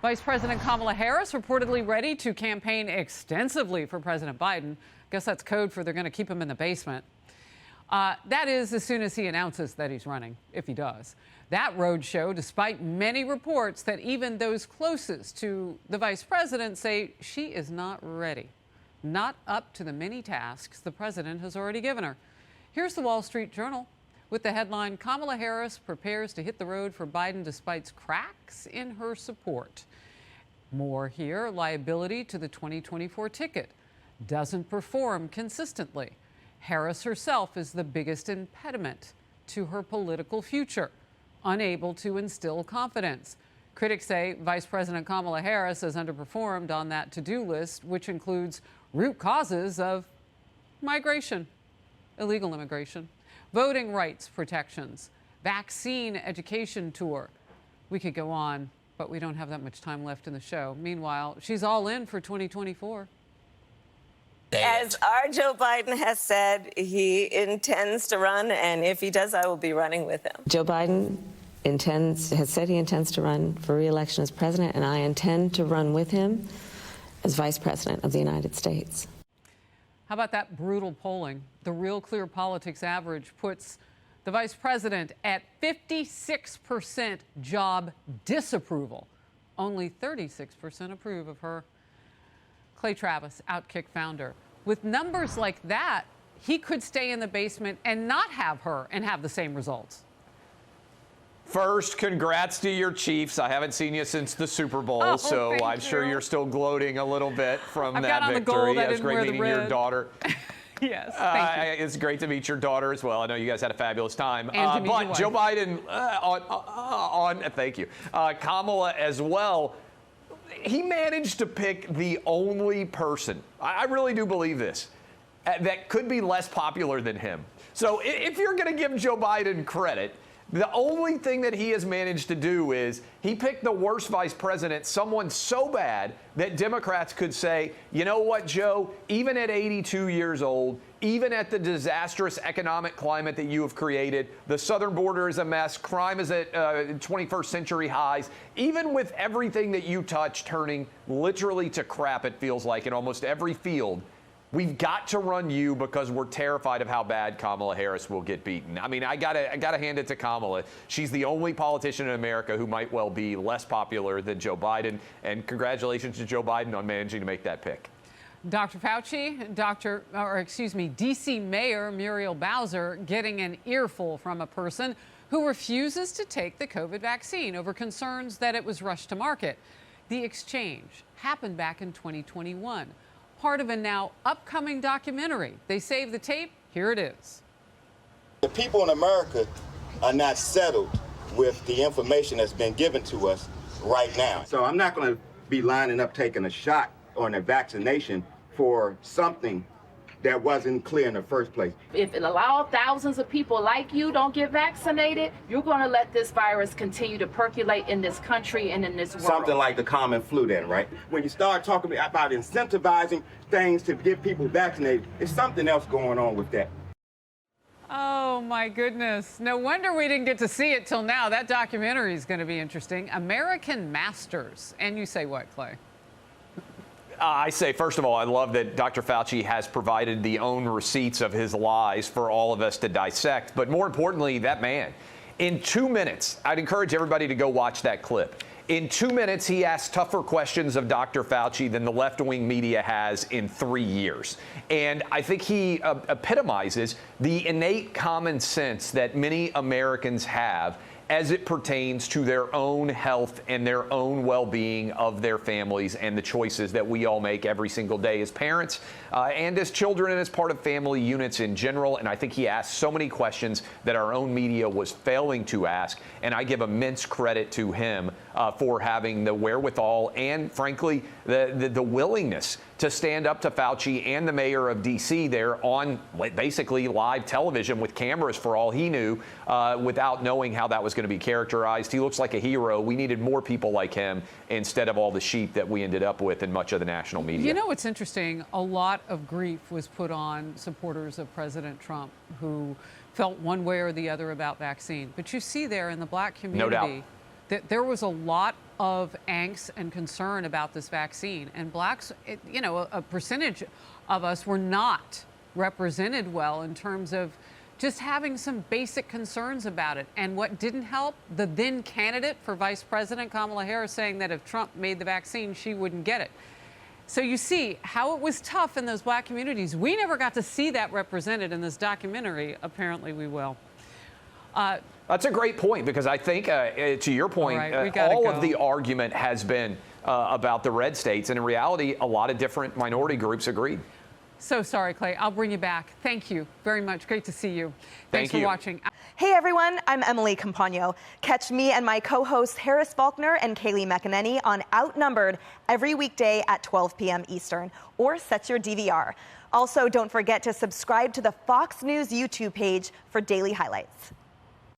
Vice President Kamala Harris reportedly ready to campaign extensively for President Biden. Guess that's code for they're going to keep him in the basement. That is, as soon as he announces that he's running, if he does. That roadshow, despite many reports that even those closest to the vice president say she is not ready, not up to the many tasks the president has already given her. Here's the Wall Street Journal with the headline, Kamala Harris prepares to hit the road for Biden despite cracks in her support. More here, liability to the 2024 ticket. Doesn't perform consistently. Harris herself is the biggest impediment to her political future, unable to instill confidence. Critics say Vice President Kamala Harris has underperformed on that to-do list, which includes root causes of migration, illegal immigration, voting rights protections, vaccine education tour. We could go on, but we don't have that much time left in the show. Meanwhile, she's all in for 2024. As our Joe Biden has said, he intends to run, and if he does, I will be running with him. Joe Biden has said he intends to run for re-election as president, and I intend to run with him as vice president of the United States. How about that brutal polling? The Real Clear Politics average puts the vice president at 56% job disapproval. Only 36% approve of her. Clay Travis, OutKick founder. With numbers like that, he could stay in the basement and not have her and have the same results. First, congrats to your Chiefs. I haven't seen you since the Super Bowl, so I'm sure you're still gloating a little bit from that victory. It was great meeting your daughter. Yes, thank you. It's great to meet your daughter as well. I know you guys had a fabulous time. And to meet your wife. Joe Biden thank you. Kamala as well. He managed to pick the only person, I really do believe this, that could be less popular than him. So if you're going to give Joe Biden credit, the only thing that he has managed to do is he picked the worst vice president, someone so bad that Democrats could say, you know what, Joe, even at 82 years old, even at the disastrous economic climate that you have created, the southern border is a mess, crime is at 21st century highs, even with everything that you touch turning literally to crap, it feels like, in almost every field, we've got to run you because we're terrified of how bad Kamala Harris will get beaten. I mean, I gotta hand it to Kamala. She's the only politician in America who might well be less popular than Joe Biden. And congratulations to Joe Biden on managing to make that pick. Dr. Fauci, D.C. Mayor Muriel Bowser getting an earful from a person who refuses to take the COVID vaccine over concerns that it was rushed to market. The exchange happened back in 2021. Part of a now upcoming documentary. They saved the tape. Here it is. The people in America are not settled with the information that's been given to us right now. So I'm not going to be lining up taking a shot or a vaccination for something that wasn't clear in the first place. If it allows thousands of people like you don't get vaccinated, you're going to let this virus continue to percolate in this country and in this world. Something like the common flu then, right? When you start talking about incentivizing things to get people vaccinated, there's something else going on with that. Oh, my goodness. No wonder we didn't get to see it till now. That documentary is going to be interesting. American Masters. And you say what, Clay? I say, first of all, I love that Dr. Fauci has provided the own receipts of his lies for all of us to dissect. But more importantly, that man, in 2 minutes, I'd encourage everybody to go watch that clip. In 2 minutes, he asked tougher questions of Dr. Fauci than the left-wing media has in 3 years. And I think he epitomizes the innate common sense that many Americans have as it pertains to their own health and their own well-being of their families and the choices that we all make every single day as parents and as children and as part of family units in general. And I think he asked so many questions that our own media was failing to ask. And I give immense credit to him for having the wherewithal and, frankly, the willingness to stand up to Fauci and the mayor of D.C. there on basically live television with cameras for all he knew, without knowing how that was going to be characterized. He looks like a hero. We needed more people like him instead of all the sheep that we ended up with in much of the national media. You know what's interesting? A lot of grief was put on supporters of President Trump who felt one way or the other about vaccine. But you see there in the black community that there was a lot of angst and concern about this vaccine. And blacks, a percentage of us were not represented well in terms of just having some basic concerns about it. And what didn't help, the then candidate for vice president, Kamala Harris, saying that if Trump made the vaccine, she wouldn't get it. So you see how it was tough in those black communities. We never got to see that represented in this documentary. Apparently we will. That's a great point, because I think, to your point, all of the argument has been about the red states. And in reality, a lot of different minority groups agreed. So sorry, Clay. I'll bring you back. Thank you very much. Great to see you. Thanks for watching. Hey, everyone. I'm Emily Campagno. Catch me and my co-hosts Harris Faulkner and Kaylee McEnany on Outnumbered every weekday at 12 p.m. Eastern, or set your DVR. Also, don't forget to subscribe to the Fox News YouTube page for daily highlights.